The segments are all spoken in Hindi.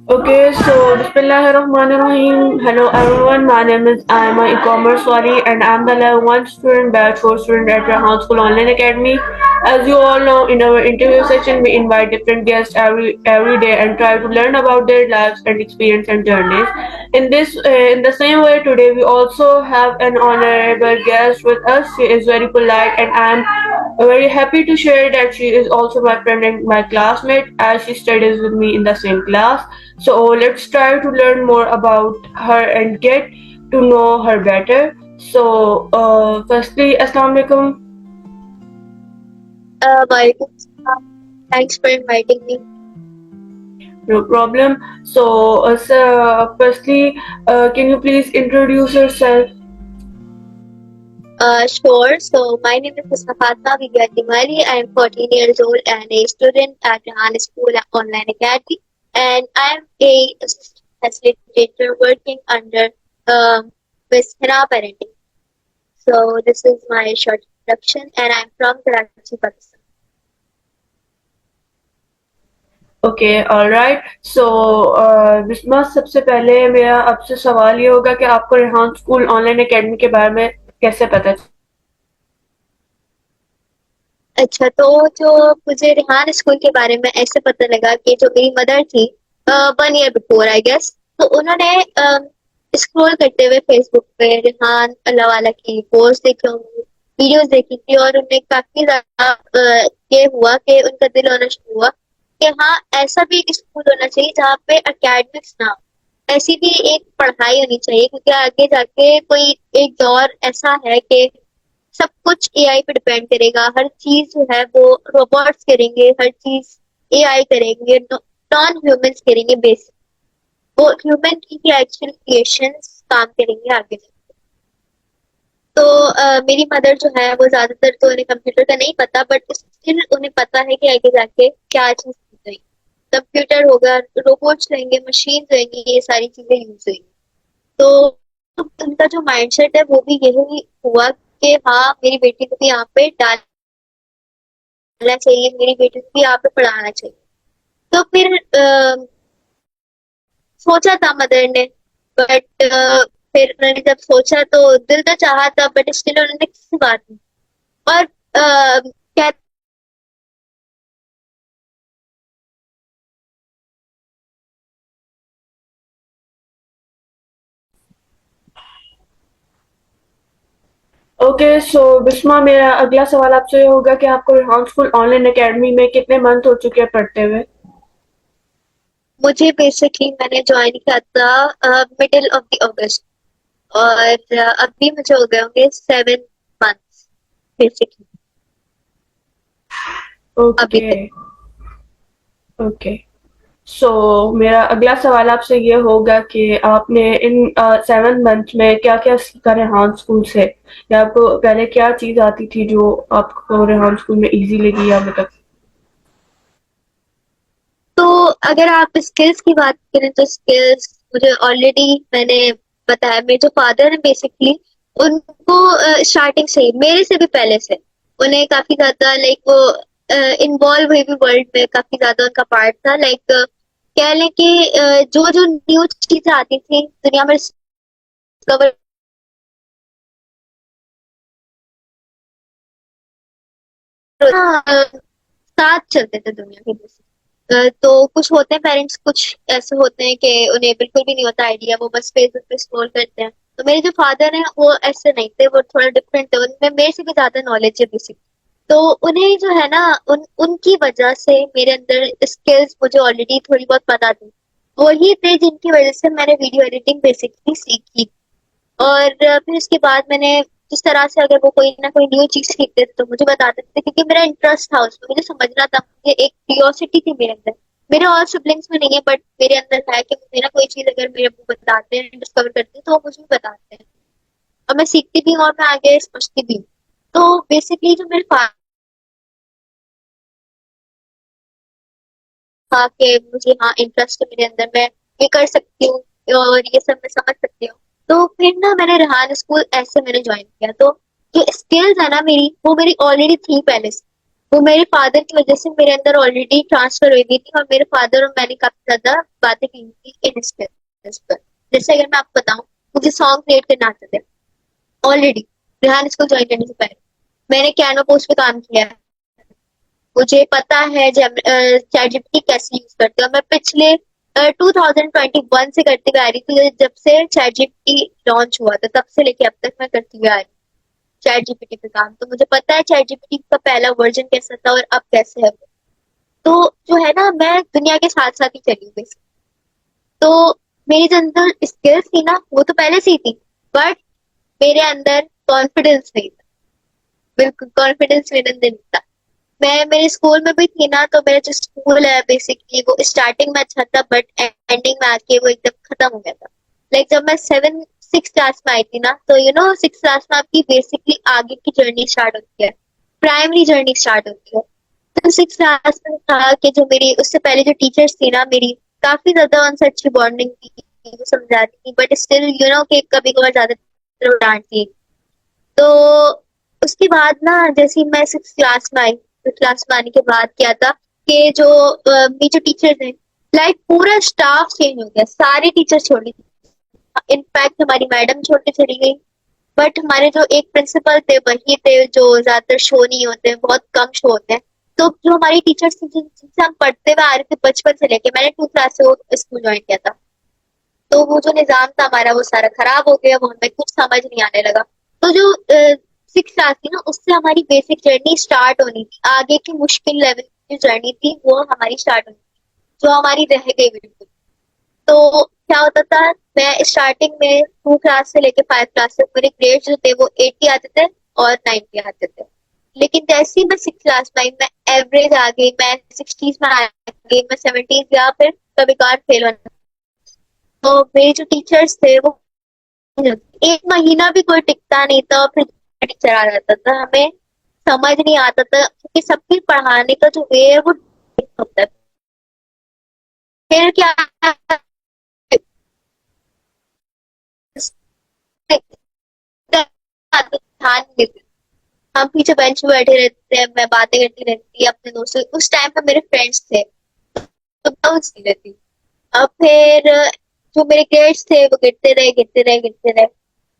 Okay, so Bismillahirrahmanirrahim. Hello everyone, my name is I'm a e-commerce Wari and I'm the level 1 student, batch 4 student at Rehan School Online Academy. As you all know, in our interview section, we invite different guests every day and try to learn about their lives and experience and journeys. In the same way, today we also have an honorable guest with us. She is very polite, and I'm very happy to share that she is also my friend and my classmate as she studies with me in the same class. So let's try to learn more about her and get to know her better. So, firstly, Assalamu alaikum. Walaikum salam. Thanks for inviting me. No problem. So, sir, firstly, can you please introduce yourself? Sure. So my name is Husna Fatma Vidya Timari. I am 14 years old and a student at Rehan School Online Academy. And I am a assistant facilitator working under Miss Hina Parenting. So this is my short introduction, and I'm from Karachi, Pakistan. Okay alright so Bisma सबसे पहले मेरा आपसे सवाल ये होगा कि आपको रेहान स्कूल ऑनलाइन एकेडमी के बारे में कैसे पता चला? अच्छा, तो जो मुझे रेहान स्कूल के बारे में ऐसे पता लगा कि जो मेरी मदर थी 1 ईयर बिफोर आई गेस, तो उन्होंने स्क्रॉल करते हुए फेसबुक पे रेहान अल्लाह वाला की पोस्ट देखी होंगी, वीडियोस देखी थी, और उन्हें काफी ज्यादा ये हुआ कि उनका दिल होना शुरू हुआ कि हाँ, ऐसा भी एक स्कूल होना चाहिए जहाँ पे अकेडमिक्स ना हो, ऐसी भी एक पढ़ाई होनी चाहिए, क्योंकि आगे जाके कोई एक दौर ऐसा है कि सब कुछ एआई पे डिपेंड करेगा। हर चीज जो है वो रोबोट्स करेंगे, हर चीज एआई करेंगे, नॉन ह्यूमंस करेंगे, बेसिक वो ह्यूमन की एक्चुअल क्रिएशंस काम करेंगे आगे जाके। तो मेरी मदर जो है वो ज्यादातर तो उन्हें कंप्यूटर का नहीं पता, बट स्टिल उन्हें पता है कि आगे जाके क्या चीज होगी। कंप्यूटर होगा, रोबोट्स रहेंगे, मशीन रहेंगी, ये सारी चीजें यूज होंगी। तो उनका जो माइंडसेट है वो भी यही हुआ कि हाँ, मेरी बेटी को भी यहाँ पे डालना चाहिए, मेरी बेटी को भी यहाँ पे पढ़ाना चाहिए। तो फिर सोचा था मदर ने, बट फिर उन्होंने जब सोचा तो दिल तो चाहा था, बट स्टिल उन्होंने किसी बात नहीं। और क्या ओके सो बिस्मा मेरा अगला सवाल आपसे ये होगा कि आपको रेहान स्कूल ऑनलाइन एकेडमी में कितने मंथ हो चुके हैं पढ़ते हुए? मुझे बेसिकली मैंने ज्वाइन किया था मिडिल ऑफ द अगस्त, और अभी मुझे हो गए होंगे 7 मंथ्स बेसिकली अभी ओके तक। ओके सो मेरा अगला सवाल आपसे ये होगा कि आपने इन 7 मंथ में क्या क्या सीखा रेहान स्कूल से, या आपको पहले क्या चीज आती थी जो आपको रेहान स्कूल में इजी लगी या मतलब? तो अगर आप स्किल्स की बात करें तो स्किल्स मुझे ऑलरेडी मैंने बताया। मेरे जो फादर है बेसिकली, उनको स्टार्टिंग से ही, मेरे से भी पहले से, उन्हें काफी ज्यादा लाइक वो इन्वॉल्व हुए भी वर्ल्ड में काफी ज्यादा उनका पार्ट था। लाइक कह लें कि जो जो न्यू चीजें आती थी दुनिया में डिस्कवर, साथ चलते थे दुनिया के जैसे। तो कुछ होते हैं पेरेंट्स, कुछ ऐसे होते हैं कि उन्हें बिल्कुल भी नहीं होता आइडिया, वो बस फेसबुक पे स्क्रॉल करते हैं। तो मेरे जो फादर हैं वो ऐसे नहीं थे, वो थोड़ा डिफरेंट थे, उनमें मेरे से भी ज्यादा नॉलेज है बेसिक। तो उन्हें जो है ना, उनकी वजह से मेरे अंदर स्किल्स मुझे ऑलरेडी थोड़ी बहुत पता थी। वही थे जिनकी वजह से मैंने वीडियो एडिटिंग बेसिकली सीखी। और फिर उसके बाद मैंने जिस तरह से अगर वो कोई ना कोई न्यू चीज सीखते थे तो मुझे बताते थे, क्योंकि मेरा इंटरेस्ट था उसमें, मुझे समझना था, मुझे एक क्यूरियोसिटी थी मेरे अंदर। मेरे और सिबलिंग्स में नहीं है, बट मेरे अंदर है कि मुझे ना कोई चीज अगर मेरे अब्बू बताते हैं, डिस्कवर करते हैं, तो वो मुझे भी बताते हैं, और मैं सीखती भी हूँ और मैं आगे समझती भी हूँ। तो बेसिकली जो मेरे फादर था कि मुझे हाँ इंटरेस्ट है मेरे अंदर, मैं ये कर सकती हूँ और ये सब मैं समझ सकती हूँ। तो फिर ना मैंने रेहान स्कूल ऐसे मैंने ज्वाइन किया। तो जो स्किल्स है ना मेरी, वो मेरी ऑलरेडी थी पहले से। वो मेरे फादर की वजह से मेरे अंदर ऑलरेडी ट्रांसफर हुई हुई थी, और मेरे फादर और मैंने काफी ज्यादा बातें की थी इन इस पर। जैसे अगर मैं आपको बताऊं, मुझे सॉन्ग क्रिएट करना आते थे ऑलरेडी, रेहान स्कूल ज्वाइन करने से पहले। मैंने कैनवा पोस्ट पे काम किया है, मुझे पता है जब चैट जीपीटी कैसे यूज करते हो। मैं पिछले 2021 से करती हुई आ रही थी, जब से चैट जीपीटी लॉन्च हुआ था तब से लेके अब तक मैं करती हुई आ रही हूँ चैट जीपीटी पे काम। तो मुझे पता है चैट जीपीटी का पहला वर्जन कैसा था और अब कैसे है। तो जो है ना, मैं दुनिया के साथ साथ ही चली हूँ basically। तो मेरी जो अंदर स्किल्स थी ना, वो तो पहले से ही थी, बट मेरे अंदर कॉन्फिडेंस नहीं था। बिल्कुल कॉन्फिडेंस मेरे अंदर नहीं था। मैं मेरे स्कूल में भी थी ना, तो मेरा जो स्कूल है बेसिकली वो स्टार्टिंग में अच्छा था, बट एंडिंग में आके वो एकदम खत्म हो गया था। लाइक जब मैं 6 क्लास में आई थी ना, तो 6 क्लास में आपकी बेसिकली आगे की जर्नी स्टार्ट होती है, प्राइमरी जर्नी स्टार्ट होती है। तो 6 क्लास में था कि जो मेरी उससे पहले जो टीचर्स थी ना मेरी, काफी ज्यादा उनसे अच्छी बॉन्डिंग थी, वो समझाती थी, बट स्टिल कि कभी कभार ज्यादा डांटती। तो उसके बाद ना, जैसे ही मैं 6 क्लास में आई, 6 क्लास में आने के बाद क्या था कि जो मेरी जो टीचर थे, लाइक पूरा स्टाफ चेंज हो गया, सारे टीचर छोड़ गए। इनफैक्ट हमारी मैडम छोड़ के चली गई, बट हमारे जो एक प्रिंसिपल थे वही थे, जो ज्यादातर शो नहीं होते हैं, बहुत कम शो होते हैं। तो जो हमारी टीचर्स थी जिनसे हम पढ़ते हुए आ रहे थे बचपन से लेके, मैंने 2 क्लास से वो स्कूल ज्वाइन किया था, तो वो जो निजाम था हमारा वो सारा खराब हो गया, वो हमें कुछ समझ नहीं आने लगा। तो जो 6 क्लास थी ना, उससे हमारी बेसिक जर्नी स्टार्ट होनी थी, आगे की मुश्किल लेवल की जर्नी थी वो हमारी स्टार्ट होनी थी, जो हमारी रह गई बिल्कुल। तो क्या होता था, मैं स्टार्टिंग में 2 क्लास से लेके 5 क्लास तक मेरे ग्रेड जो थे वो 80 आते थे और 90 आते थे। लेकिन जैसे ही मैं 6 क्लास में आई, मैं एवरेज आ गई, मैं 60s में आ गई, मैं 70s या फिर कभी कभार फेल होना। तो मेरे जो टीचर्स थे वो, एक महीना भी कोई टिकता नहीं था और फिर टीचर आ जाता था, हमें समझ नहीं आता था, क्योंकि सबके पढ़ाने का जो वे है वो different होता है। फिर क्या, ध्यान नहीं देते, हम पीछे बेंच पे बैठे रहते हैं, मैं बातें करती रहती है अपने दोस्तों। उस टाइम पे मेरे फ्रेंड्स थे, तो मैं उसकी रहती। अब फिर जो मेरे ग्रेड्स थे वो गिरते रहे, गिरते रहे, गिरते रहे।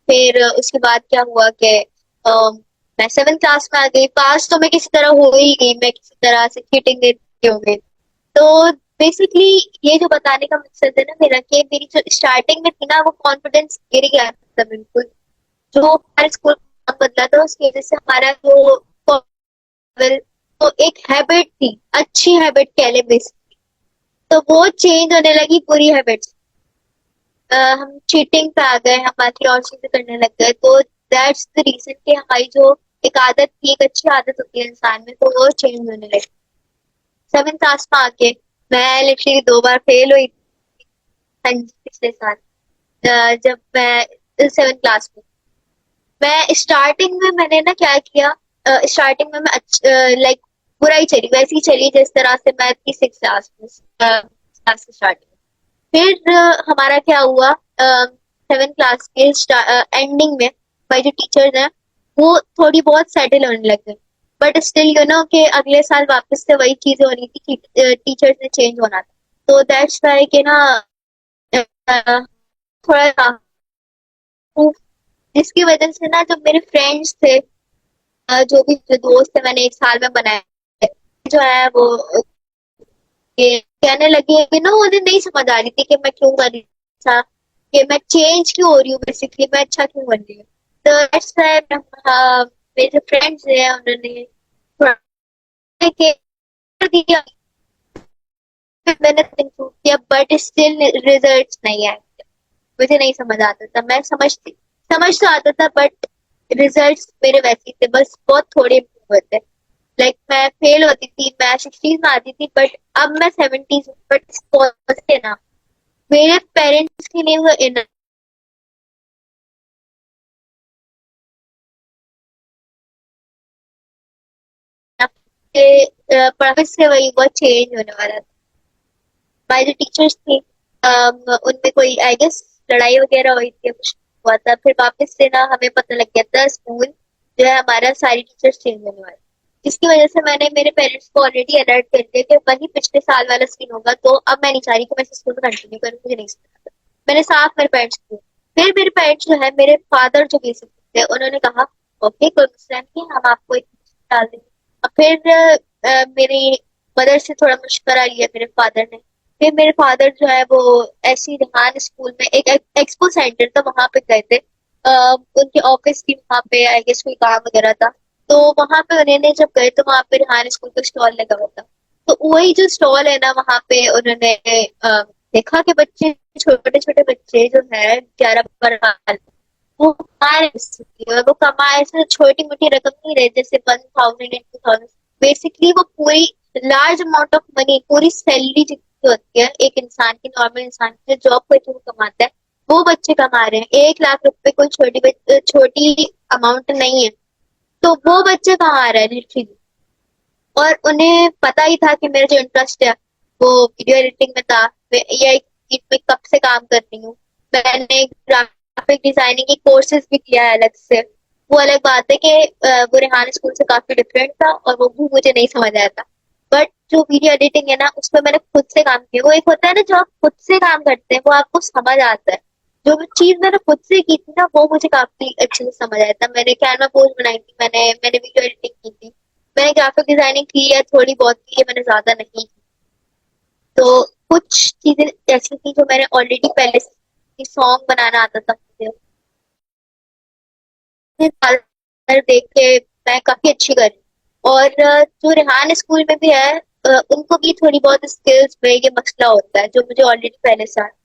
फिर उसके बाद क्या हुआ कि मैं 7 क्लास में आ गई। पास तो मैं किसी तरह हो ही गई, मैं किसी तरह से चीटिंग देती हो गई। तो बेसिकली ये जो बताने का मकसद है ना मेरा, कि मेरी जो स्टार्टिंग में थी ना, वो कॉन्फिडेंस गिर गया था बिल्कुल। जो हमारे स्कूल का बदला था उसकी वजह से हमारा जो level, तो एक हैबिट थी, अच्छी हैबिट कह ले बेसिकली, तो वो चेंज होने लगी बुरी हैबिट्स। हम चीटिंग पे आ गए, हम बाकी और चीजें करने लग गए। तो दैट्स द रीजन कि हमारी जो एक आदत थी, एक अच्छी आदत होती है इंसान में, तो वो चेंज होने लगी। 7 क्लास में आके मैं लिटरली 2 बार फेल हुई। हाँ जी, पिछले साल जब मैं 7 क्लास में, मैं स्टार्टिंग में मैंने ना क्या किया, स्टार्टिंग में मैं लाइक बुरा ही चली, वैसे ही चली जिस तरह से मैं थी 6 क्लास में, क्लास से स्टार्टिंग। फिर हमारा क्या हुआ, 7 क्लास के एंडिंग में हमारी जो टीचर्स हैं वो थोड़ी बहुत सेटल होने लग गए, बट स्टिल कि अगले साल वापस से वही चीजें हो रही थी कि टीचर्स ने चेंज होना था। तो दैट्स वाई कि ना थोड़ा, जिसकी वजह से ना जो मेरे फ्रेंड्स थे, जो भी जो दोस्त थे मैंने 1 साल में बनाए, जो है वो ये कहने लगे कि ना उन्हें नहीं समझ आ रही थी कि मैं क्यों कर रही था, कि मैं चेंज क्यों हो रही हूँ, बेसिकली मैं अच्छा क्यों बन रही हूँ। तो that's why, मेरे जो फ्रेंड्स हैं उन्होंने थोड़ा कर दिया, फिर मैंने इम्प्रूव किया, बट स्टिल रिजल्ट्स नहीं आए। मुझे नहीं समझ आता था, मैं समझ तो आता था, बट रिजल्ट्स मेरे वैसे ही थे, बस बहुत थोड़े इम्प्रूव हुए थे। लाइक मैं फेल होती थी, मैं 60s में आती थी, बट अब मैं 70s, बट ना मेरे पेरेंट्स के लिए वो इनफ के पढ़ाई से वही बहुत चेंज होने वाला था। हमारी जो टीचर्स थी, उनमें कोई आई गेस लड़ाई वगैरह हुई थी, कुछ हुआ था, फिर वापस से ना हमें पता लग गया था स्कूल जो है हमारा सारी टीचर्स चेंज होने वाले। जिसकी वजह से मैंने मेरे पेरेंट्स को ऑलरेडी अलर्ट कर दिया कि वही पिछले साल वाला सीन होगा, तो अब मैं नहीं चाह रही कि मैं इस स्कूल में कंटिन्यू करूँ, मुझे नहीं समझ आता। मैंने साफ मेरे पेरेंट्स को, फिर मेरे पेरेंट्स जो है, मेरे फादर जो बेसिकली थे, उन्होंने कहा ओके कोई मसला नहीं है, हम आपको एक डाल देंगे। और फिर मेरी मदर से थोड़ा मशवरा लिया मेरे फादर ने। फिर मेरे फादर जो है वो ऐसी रेहान स्कूल में एक एक्सपो सेंटर था, वहां पे गए थे। उनके ऑफिस की वहां पे आई गेस कोई काम वगैरह था, तो वहां पे उन्होंने जब गए तो वहां पे रेहान स्कूल का स्टॉल लगा हुआ था। तो वही जो स्टॉल है ना, वहां पे उन्होंने देखा कि बच्चे, छोटे छोटे बच्चे जो है 11 12 साल, वो कमा रहे basically, और वो कमा ऐसे छोटी मोटी रकम नहीं रहे जैसे 1000 and 2000। बेसिकली वो पूरी लार्ज अमाउंट ऑफ मनी, पूरी सैलरी जितनी होती है एक इंसान की, नॉर्मल इंसान की जो जॉब करके वो कमाता है, वो बच्चे कमा रहे हैं। 1 लाख रुपए कोई छोटी अमाउंट नहीं है। तो वो बच्चे कमा रहे हैं लिटरली। और उन्हें पता ही था कि मेरा जो इंटरेस्ट है वो वीडियो एडिटिंग में था। या एक चीज में कब से काम कर रही हूँ। मैंने ग्राफिक डिजाइनिंग की कोर्सेज भी किया है अलग से। वो अलग बात है कि वो रेहान स्कूल से काफी डिफरेंट था और वो भी मुझे नहीं समझ आया था। बट जो वीडियो एडिटिंग है ना, उसमें मैंने खुद से काम किया। वो एक होता है ना, जो आप खुद से काम करते हैं वो आपको समझ आता है। जो चीज मैंने खुद से की थी ना, वो मुझे काफी अच्छे से समझ आया था। मैंने कैनवा पोस्ट बनाई थी, मैंने वीडियो एडिटिंग की थी, मैंने ग्राफिक डिजाइनिंग की है थोड़ी बहुत की है, मैंने ज्यादा नहीं की। तो कुछ चीजें ऐसी थी जो मैंने ऑलरेडी पहले से सॉन्ग बनाना आता था मुझे, देख के मैं काफी अच्छी कर रही हूँ। और जो रेहान स्कूल में भी है, उनको भी थोड़ी बहुत स्किल्स में ये मसला होता है जो मुझे ऑलरेडी पहले से आता।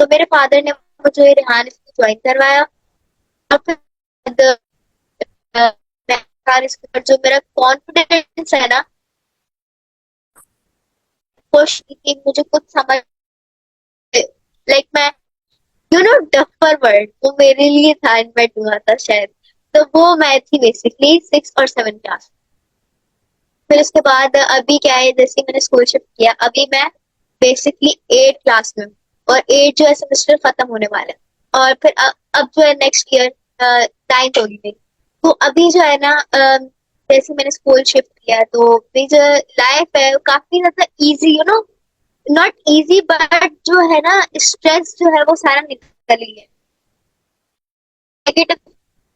तो मेरे फादर ने मुझे रेहान स्कूल ज्वाइन करवाया। और फिर अ, मैं रेहान स्कूल पर जो मेरा कॉन्फिडेंस है ना, खुश थी कि मुझे कुछ समझ, लाइक मैं, डफर वर्ड वो मेरे लिए था, इन्वेंट हुआ था शायद। तो वो मैं थी बेसिकली 6 और 7 क्लास। फिर उसके बाद अभी क्या है, जैसे ही मैंने स्कूल शिफ्ट किया, अभी मैं बेसिकली 8 क्लास में हूँ। और 8 जो है सेमेस्टर खत्म होने वाला है। और फिर अब जो है नेक्स्ट ईयर 9th होगी मेरी। तो अभी जो है ना, जैसे मैंने स्कूल शिफ्ट किया, तो अभी जो लाइफ है वो काफी ज्यादा इजी, नॉट इजी, बट जो है ना, स्ट्रेस जो है वो सारा निकल ही है। नेगेटिव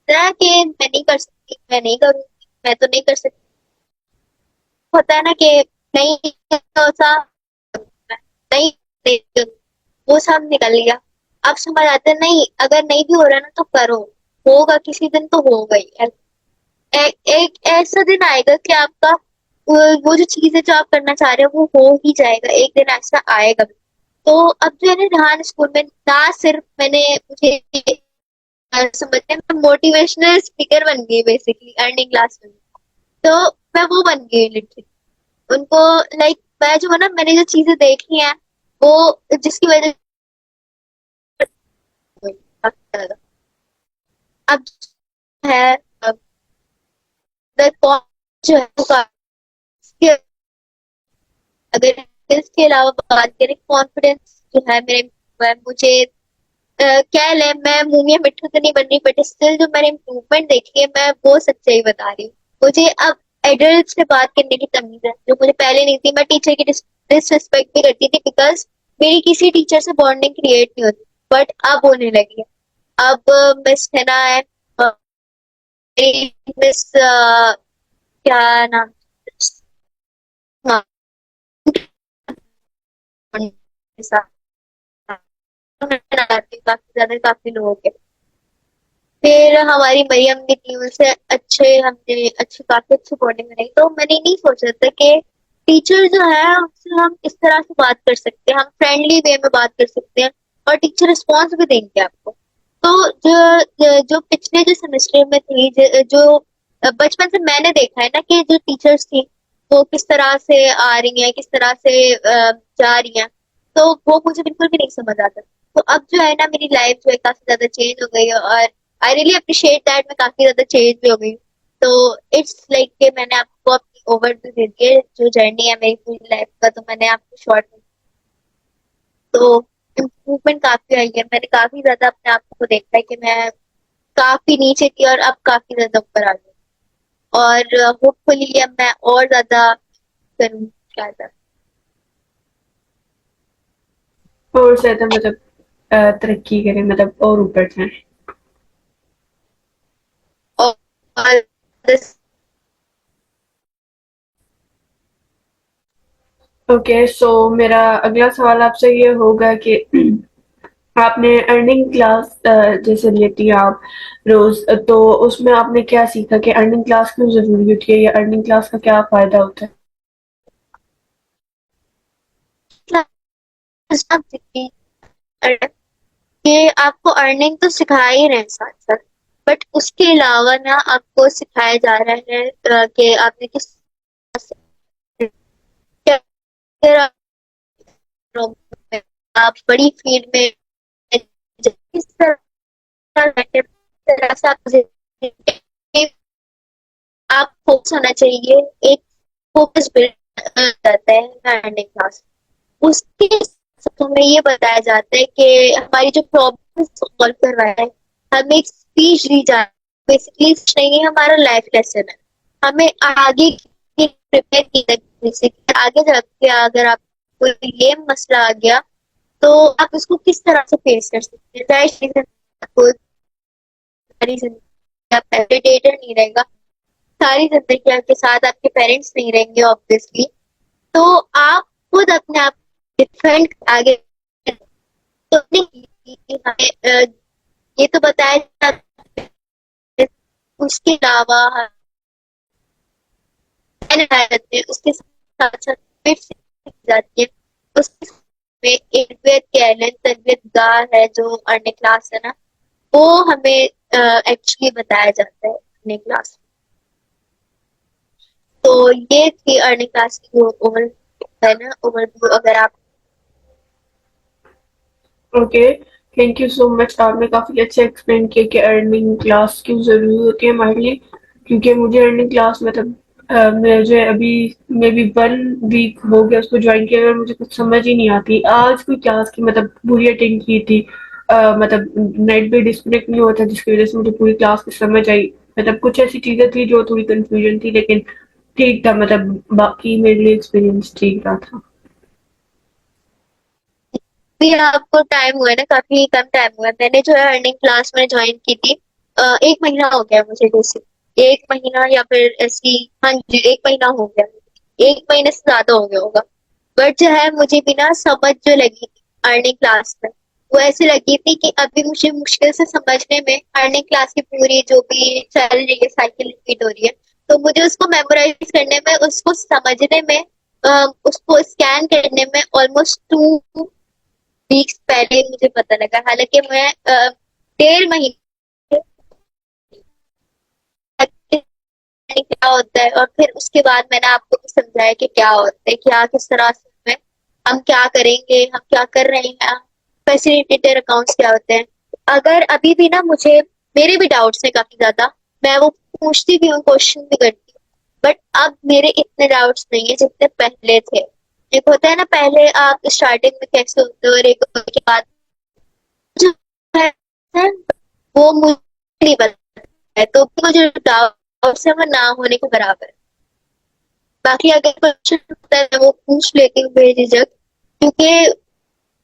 तरह के मैं नहीं कर सकती, मैं नहीं करूंगी, मैं तो नहीं कर सकती, होता है ना कि नहीं, सा नहीं, नहीं, वो सब निकल लिया। अब समझ आता है नहीं, अगर नहीं भी हो रहा ना तो करो, होगा किसी दिन तो होगा ही। एक ऐसा दिन आएगा कि आपका वो जो चीज है जो आप करना चाह रहे हो वो हो ही जाएगा, एक दिन ऐसा आएगा। तो अब जो है ना, रेहान स्कूल में ना सिर्फ मैंने, मुझे समझते मैं मोटिवेशनल स्पीकर बन गई बेसिकली अर्निंग क्लास में। तो मैं वो बन गई लिटरली उनको, लाइक मैं जो है ना, मैंने जो चीजें देखी हैं वो, जिसकी वजह से अब है, अब कौन जो है वो अगर इसके अलावा बात करें, कॉन्फिडेंस जो है मेरे, मुझे क्या ले, मैं मुंह में मिट्ठू तो नहीं बन रही, बट स्टिल जो मैंने इम्प्रूवमेंट देखी है, मैं वो सच्चाई बता रही हूँ। मुझे अब एडल्ट से बात करने की तमीज है जो मुझे पहले नहीं थी। मैं टीचर की डिसरिस्पेक्ट भी करती थी, बिकॉज मेरी किसी टीचर से बॉन्डिंग क्रिएट नहीं होती। बट अब होने लगी है। अब मिस है ना है, मिस क्या नाम, हाँ, काफी ज्यादा, काफी लोगों के। फिर हमारी मरियम भी थी, उनसे हमने काफी अच्छी बॉन्डिंग बनाई। तो मैंने नहीं सोचा था कि टीचर जो है उससे हम इस तरह से बात कर सकते हैं, हम फ्रेंडली वे में बात कर सकते हैं, और टीचर रिस्पॉन्स भी देंगे आपको। तो जो पिछले जो सेमेस्टर में थी, जो बचपन से मैंने देखा है ना कि जो टीचर्स थी वो किस तरह से आ रही हैं, किस तरह से जा रही हैं, तो वो मुझे बिल्कुल भी नहीं समझ आता। तो अब जो है ना, मेरी लाइफ जो है काफी ज्यादा चेंज हो गई है, और आई रियली अप्रिशिएट दैट, मैं काफी ज्यादा चेंज भी हो गई। तो इट्स लाइक कि मैंने आपको अपनी ओवरव्यू दे दी है, जो जर्नी है मेरी पूरी लाइफ का, तो मैंने आपको शॉर्ट में, तो इम्प्रूवमेंट काफी आई है। मैंने काफी ज्यादा अपने आप को देखा है कि मैं काफी नीचे थी और अब काफी ज्यादा ऊपर आ गई। और होपफुली अब मैं और ज्यादा करूँ ज्यादा। और ज़्यादा मतलब तरक्की करें, मतलब और ऊपर जाएँ। और this- ओके, सो मेरा अगला सवाल आपसे ये होगा कि आपने अर्निंग क्लास जैसे लेती हैं आप रोज़, तो उसमें आपने क्या सीखा कि अर्निंग क्लास क्यों ज़रूरी होती है या अर्निंग क्लास का क्या फ़ायदा होता है? ये आपको अर्निंग तो सिखा ही रहे हैं साथ साथ, बट उसके अलावा ना आपको सिखाया जा रहा है कि आपने किस अगर आप बड़ी फील्ड में किस तरह से आप फोकस होना चाहिए, एक फोकस बिल्ड जाता है अर्निंग क्लास। उसके साथ हमें ये बताया जाता है कि हमारी जो प्रॉब्लम सॉल्व करवाया है, हमें एक स्पीच दी जाती है, बेसिकली नहीं हमारा लाइफ लेसन है, हमें आगे प्रिपेयर की जाती है कि आगे जाके अगर आप कोई ये मसला आ गया तो आप इसको किस तरह से फेस कर सकते हैं। चाहे कोई सारी जिंदगी आप एजुकेटेड नहीं रहेगा, सारी जिंदगी आपके साथ आपके पेरेंट्स नहीं रहेंगे ऑब्वियसली, तो आप खुद अपने आप डिफेंड आगे तो हमें ये तो बताया जाता है। उसके अलावा जाते हैं, उसके साथ साथ फिर जाती है उसके में एक तरबियत गाह है जो अर्निंग क्लास है ना, वो हमें एक्चुअली बताया जाता है अर्निंग क्लास। तो ये थी अर्निंग क्लास की ओवर है ना ओवरव्यू। अगर आप okay, thank you so much. आपने काफ़ी अच्छे एक्सप्लेन किया कि अर्निंग क्लास क्यों ज़रूरी होती है हमारे लिए, क्योंकि मुझे अर्निंग क्लास मतलब मुझे अभी मे बी 1 वीक हो गया उसको ज्वाइन किया और मुझे कुछ समझ ही नहीं आती। आज कोई क्लास की मतलब पूरी अटेंड की थी, मतलब नेट भी डिस्कनेक्ट नहीं हुआ था जिसकी वज़ह से मुझे पूरी क्लास की समझ आई। मतलब कुछ ऐसी चीज़ें थी जो थोड़ी कन्फ्यूजन थी, लेकिन ठीक था, मतलब बाकी मेरे लिए एक्सपीरियंस ठीक रहा था। भी आपको टाइम हुआ है ना, काफी कम टाइम हुआ है। मैंने जो है अर्निंग क्लास में ज्वाइन की थी, 1 महीना हो गया मुझे जैसे, 1 महीना या फिर ऐसी, हाँ जी 1 महीना हो गया, 1 महीने से ज्यादा हो गया होगा। बट जो है मुझे बिना समझ जो लगी थी अर्निंग क्लास में, वो ऐसी लगी थी कि अभी मुझे मुश्किल से समझने में अर्निंग क्लास की पूरी जो भी चल रही है साइकिल रिपीट हो रही है, तो मुझे उसको मेमोराइज करने में, उसको समझने में, उसको स्कैन करने में ऑलमोस्ट 2 वीक्स पहले मुझे पता लगा। हालांकि मैं 1.5 महीने क्या होता है, और फिर उसके बाद मैंने आपको भी समझाया कि क्या होता है, क्या किस तरह से हम क्या करेंगे, हम क्या कर रहे हैं, फैसिलिटेटर अकाउंट्स क्या होते हैं। अगर अभी भी ना मुझे मेरे भी डाउट्स हैं काफी ज्यादा, मैं वो पूछती भी हूँ, क्वेश्चन भी करती हूँ, बट अब मेरे इतने डाउट्स नहीं है जितने पहले थे। एक होता है ना पहले आप स्टार्टिंग में कैसे होते हो और एक के बाद जो है वो मुझे नहीं पता है, तो मुझे डाउट से वो ना होने के बराबर है। बाकी अगर क्वेश्चन होता है वो पूछ लेती हूँ बेझिझक, क्योंकि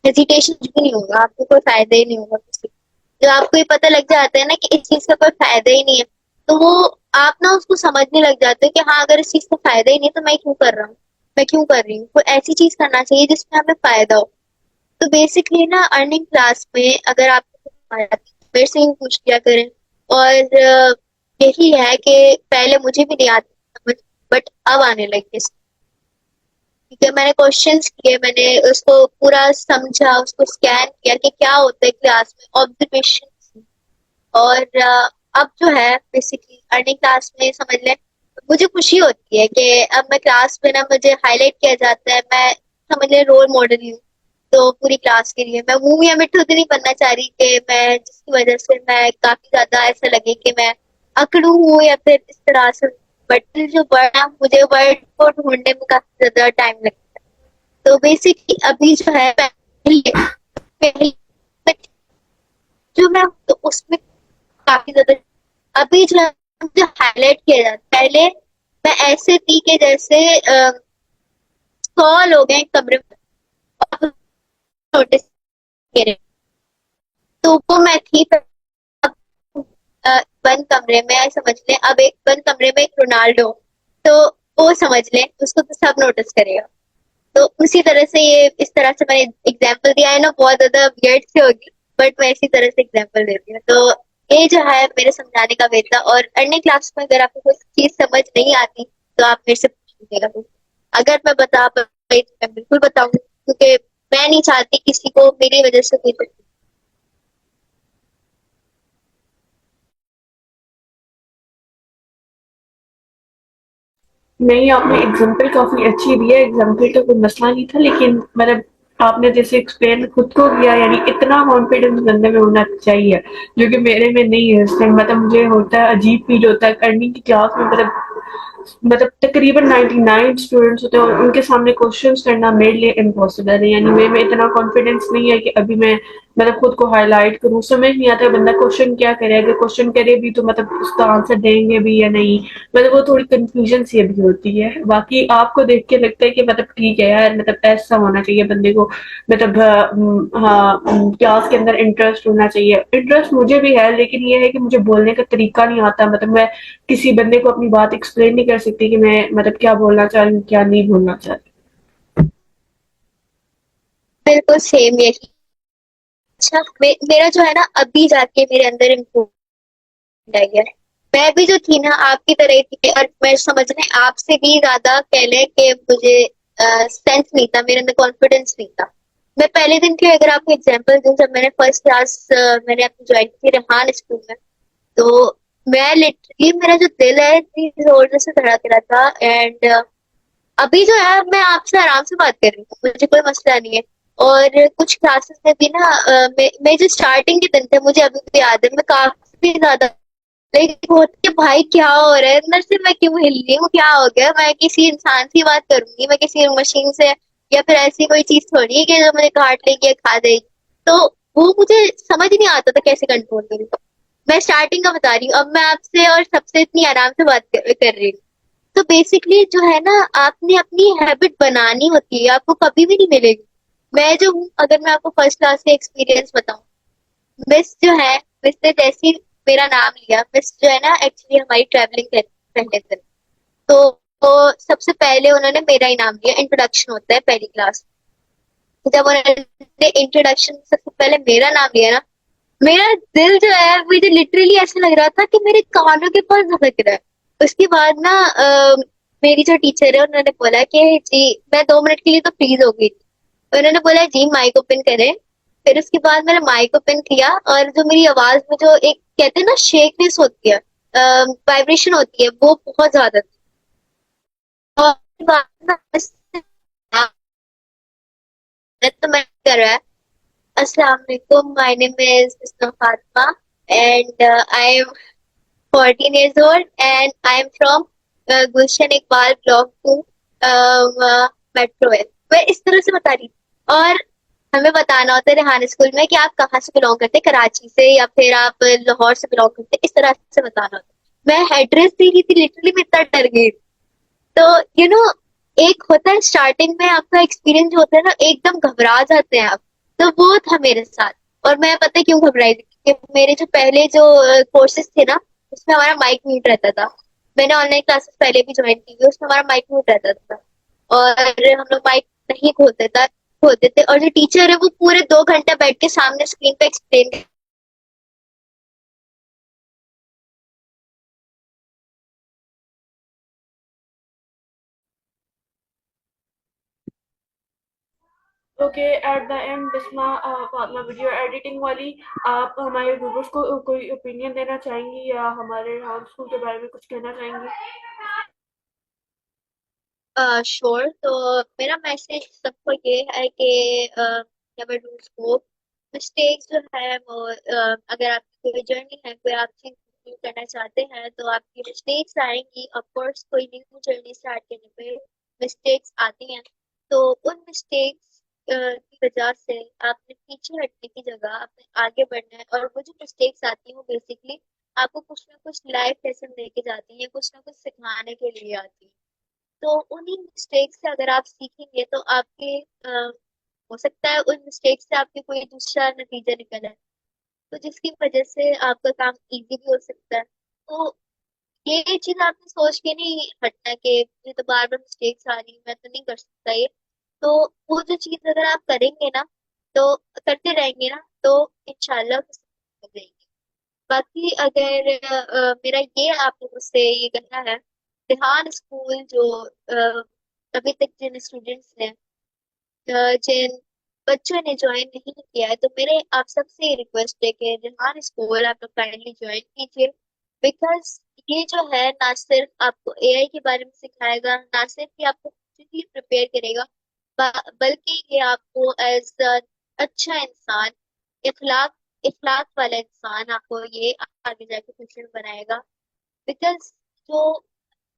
हेजिटेशन कुछ भी नहीं होगा, आपको कोई फायदा ही नहीं होगा किसी। जब आपको ये पता लग जाता है ना कि इस चीज का कोई फायदा ही नहीं है, तो वो आप ना उसको समझने लग जाते हो कि हाँ अगर इस चीज का फायदा ही नहीं है तो मैं क्यों कर रहा हूँ, मैं क्यों कर रही हूँ। कोई ऐसी चीज करना चाहिए जिसमें हमें फायदा हो। तो बेसिकली ना अर्निंग क्लास में अगर आपको मेरे से ही पूछ लिया करें। और यही है कि पहले मुझे भी नहीं आती समझ, बट अब आने लगी। ठीक है, मैंने क्वेश्चंस किए, मैंने उसको पूरा समझा, उसको स्कैन किया कि क्या होता है क्लास में, ऑब्जर्वेशन। और अब जो है बेसिकली अर्निंग क्लास में समझ लें, मुझे खुशी होती है कि अब मैं क्लास में ना मुझे हाईलाइट किया जाता है, मैं समझ ले रोल मॉडल हूँ। तो पूरी क्लास के लिए मैं मुंह या मिट्ठू तो नहीं बनना चाह रही कि मैं जिसकी वजह से मैं काफी ज्यादा ऐसा लगे कि मैं अकड़ू हूँ या फिर इस तरह से। बट जो वर्ड है, मुझे वर्ड को ढूंढने में काफी ज्यादा टाइम लगता है। तो बेसिकली अभी जो है पहले पहले जो मैं तो उसमें काफी ज्यादा, अभी जो है जो हाईलाइट किया जाता है। पहले मैं ऐसे थी कि जैसे 100 लोग हैं एक कमरे में, नोटिस करे, तो वो मैं थी। अब बंद कमरे में समझ लें, अब एक बंद कमरे में एक रोनाल्डो, तो वो समझ लें उसको तो सब नोटिस करेगा। तो उसी तरह से ये इस तरह से मैंने एग्जांपल दिया है ना, बहुत ज्यादा वियर्ड से होगी, बट मैं इसी तरह से एग्जांपल देती हूँ। तो ये जो है मेरे समझाने का वे था। और अन्य क्लास में अगर आपको कोई चीज समझ नहीं आती तो आप मेरे से पूछ लीजिएगा। अगर मैं बता पाई तो मैं बिल्कुल बताऊंगी, क्योंकि मैं नहीं चाहती किसी को मेरी वजह से कोई तकलीफ। नहीं, आपने एग्जाम्पल काफ़ी अच्छी दी है, एग्जाम्पल का कोई मसला नहीं था, लेकिन मतलब आपने जैसे एक्सप्लेन खुद को किया, यानी इतना कॉन्फिडेंस बंदे में होना चाहिए, जो कि मेरे में नहीं है इस टाइम। मतलब मुझे होता है, अजीब फील होता है करने की क्लास में, मतलब तकरीबन 99 स्टूडेंट्स होते हैं और उनके सामने क्वेश्चंस करना मेरे लिए इम्पॉसिबल है। यानी मेरे में इतना कॉन्फिडेंस नहीं है कि अभी मैं मतलब खुद को हाईलाइट करूँ। समझ नहीं आता है बंदा क्वेश्चन क्या करे, अगर क्वेश्चन करे भी तो मतलब उसका आंसर देंगे भी या नहीं, मतलब वो थोड़ी कंफ्यूजन सी अभी होती है। बाकी आपको देख के लगता है कि मतलब ठीक है यार, मतलब ऐसा होना चाहिए बंदे को, मतलब हाँ, क्लास के अंदर इंटरेस्ट होना चाहिए। इंटरेस्ट मुझे भी है, लेकिन ये है कि मुझे बोलने का तरीका नहीं आता। मतलब मैं किसी बंदे को अपनी बात एक्सप्लेन नहीं कर सकती कि मैं मतलब क्या बोलना चाह रही हूँ, क्या नहीं बोलना चाह रही। बिल्कुल सेम यही। अच्छा, मेरा जो है ना अभी जाके मेरे अंदर इम्प्रूवमेंट आई है। मैं भी जो थी ना आपकी तरह ही थी, और मैं समझ लें आपसे भी ज्यादा कह लें कि मुझे सेंस नहीं था, मेरे अंदर कॉन्फिडेंस नहीं था। मैं पहले दिन की अगर आपको एग्जांपल दूं, जब मैंने फर्स्ट क्लास मैंने अपनी ज्वाइन की रेहान स्कूल में, तो मैं लिटरली मेरा जो दिल है इतनी जोर से धड़क रहा था। एंड अभी जो है मैं आपसे आराम से बात कर रही हूँ, मुझे कोई मसला नहीं है। और कुछ क्लासेस में भी ना मैं जो स्टार्टिंग के दिन थे मुझे अभी भी याद है, मैं काफी ज्यादा लेकिन होती है भाई क्या हो रहा है अंदर से, मैं क्यों हिल रही हूँ, क्या हो गया, मैं किसी इंसान से बात करूंगी, मैं किसी मशीन से, या फिर ऐसी कोई चीज थोड़ी है कि जो मुझे काट लेगी या खा देगी। तो वो मुझे समझ नहीं आता था कैसे कंट्रोल करूँ। मैं स्टार्टिंग का बता रही हूँ, अब मैं आपसे और सबसे इतनी आराम से बात कर रही हूँ। तो बेसिकली जो है ना, आपने अपनी हैबिट बनानी होती है, आपको कभी भी नहीं मिलेगी। मैं जो हूँ, अगर मैं आपको फर्स्ट क्लास से एक्सपीरियंस बताऊं, मिस जो है, मिस ने जैसे ही मेरा नाम लिया, मिस जो है ना एक्चुअली हमारी ट्रैवलिंग पहले दिन, तो सबसे पहले उन्होंने मेरा ही नाम लिया। इंट्रोडक्शन होता है पहली क्लास, जब उन्होंने इंट्रोडक्शन सबसे पहले मेरा नाम लिया ना, मेरा दिल जो है मुझे लिटरली ऐसा लग रहा था कि मेरे कानों के पास धड़क रहा है। उसके बाद ना मेरी जो टीचर है उन्होंने बोला कि जी, मैं 2 मिनट के लिए तो फ्रीज हो गई थी, तो उन्होंने बोला जी माइक ओपन करें। फिर उसके बाद मैंने माइक ओपन किया, और जो मेरी आवाज में जो एक कहते हैं ना शेकनेस होती है, वाइब्रेशन होती है, वो बहुत ज्यादा थी। और उसके बाद ना तो मैं कर रहा है, अस्सलाम वालेकुम, my name is mister Fatima, and I am 14 years old and I am from Gulshan Iqbal block 2 metro है। मैं इस तरह से बता रही थी। और हमें बताना होता है रेहान स्कूल में कि आप कहाँ से बिलोंग करते हैं, कराची से या फिर आप लाहौर से बिलोंग करते हैं, इस तरह से बताना होता है। मैं एड्रेस दे रही थी, लिटरली मैं इतना डर गई। तो यू नो, एक होता है स्टार्टिंग में आपका एक्सपीरियंस जो होता है ना, एकदम घबरा जाते हैं आप। तो वो था मेरे साथ। और मैं पता है क्यों घबराई थी, क्योंकि मेरे जो पहले जो कोर्सेज थे ना, उसमें हमारा माइक म्यूट रहता था। मैंने ऑनलाइन क्लासेस पहले भी ज्वाइन की हुई, उसमें हमारा माइक म्यूट रहता था, और हम लोग माइक नहीं खोलते थे। और जो टीचर है वो पूरे 2 घंटे बैठ के सामने स्क्रीन पे explain. Okay, at the end Bisma, Fatima video editing वाली, आप हमारे व्यूवर्स को कोई ओपिनियन देना चाहेंगी या हमारे हाउस स्कूल के बारे में कुछ कहना चाहेंगी? श्योर, तो मेरा मैसेज सबको ये है कि नेवर डू स्मोक। मिस्टेक्स जो है वो अगर आपकी कोई जर्नी है, कोई आप चीज नहीं करना चाहते हैं, तो आपकी मिस्टेक्स आएंगी। ऑफ कोर्स कोई न्यू जर्नी स्टार्ट करने पे मिस्टेक्स आती हैं। तो उन मिस्टेक्स की वजह से आपने पीछे हटने की जगह आपने आगे बढ़ना है। और वो जो मिस्टेक्स आती हैं वो बेसिकली आपको कुछ ना कुछ लाइफ लेसन देके जाती हैं, कुछ ना कुछ सिखाने के लिए आती हैं। तो उन्हीं मिस्टेक से अगर आप सीखेंगे तो आपके हो सकता है उन मिस्टेक से आपके कोई दूसरा नतीजा निकल आए, तो जिसकी वजह से आपका काम इजी भी हो सकता है। तो ये चीज आपने सोच के नहीं हटना कि ये तो बार बार मिस्टेक्स आ रही है, मैं तो नहीं कर सकता ये। तो वो जो चीज अगर आप करेंगे ना, तो करते रहेंगे ना, तो इंशाल्लाह हो जाएगी। बाकी अगर मेरा ये आपको मुझसे ये कहना है, रेहान स्कूल जो अभी तक जिन स्टूडेंट्स ने जिन बच्चों ने ज्वाइन नहीं किया है, तो मेरे आप सबसे रिक्वेस्ट है कि रेहान स्कूल आप लोग काइंडली ज्वाइन कीजिए। बिकॉज ये जो है ना सिर्फ आपको एआई के बारे में सिखाएगा, ना सिर्फ ये आपको प्रिपेयर करेगा, बल्कि ये आपको एज अच्छा इंसान, इखलाक इखलाक वाला इंसान आपको ये आगे जाके फ्यूचर में बनाएगा। बिकॉज जो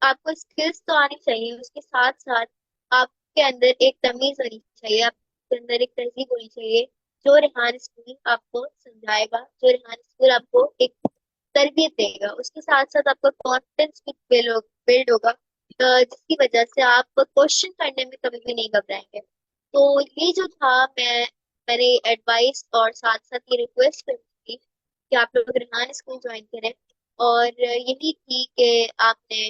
आपको स्किल्स तो आनी चाहिए, उसके साथ साथ आपके अंदर एक तमीज होनी चाहिए, आपके अंदर एक तहजीब होनी चाहिए, जो रेहान स्कूल आपको समझाएगा, जो रेहान स्कूल आपको एक तरबियत देगा। उसके साथ साथ आपका कॉन्फिडेंस भी बिल्ड होगा, जिसकी वजह से आप क्वेश्चन करने में कभी भी नहीं घबराएंगे। तो ये जो था, मेरी एडवाइस और साथ साथ ये रिक्वेस्ट करती थी कि आप लोग रेहान स्कूल ज्वाइन करें। और यही थी कि आपने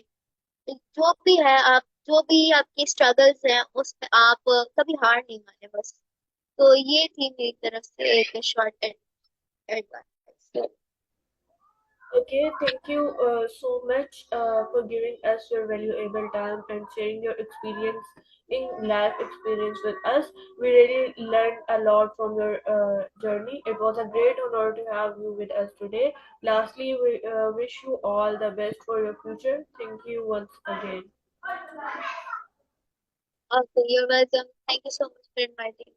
जो भी है, आप जो भी आपकी स्ट्रगल्स हैं उसमें आप कभी हार नहीं माने बस। तो ये थी मेरी तरफ से एक short advice. Okay, thank you so much for giving us your valuable time and sharing your experience in life experience with us. We really learned a lot from your journey. It was a great honor to have you with us today. Lastly, we wish you all the best for your future. Thank you once again. Okay, you're welcome. Thank you so much for inviting.